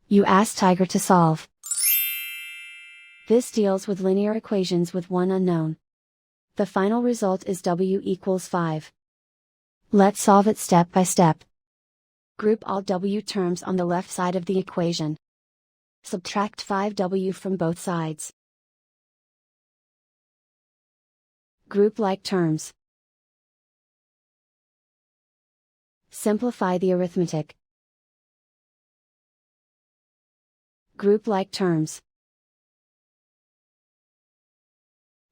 You ask Tiger to solve. This deals with linear equations with one unknown. The final result is w equals 5. Let's solve it step by step. Group all w terms on the left side of the equation. Subtract 5w from both sides. Group like terms. Simplify the arithmetic. Group like terms.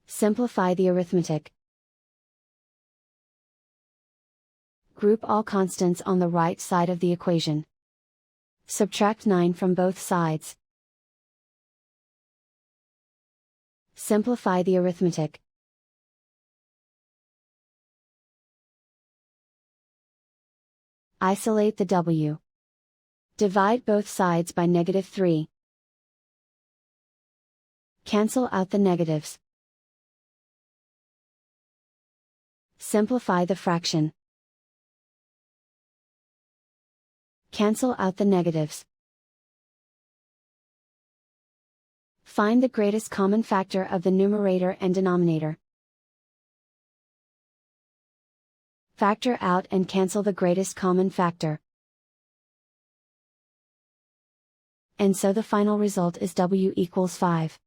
Simplify the arithmetic. Group all constants on the right side of the equation. Subtract 9 from both sides. Simplify the arithmetic. Isolate the w. Divide both sides by -3. Cancel out the negatives. Simplify the fraction. Cancel out the negatives. Find the greatest common factor of the numerator and denominator. Factor out and cancel the greatest common factor. And so the final result is w equals 5.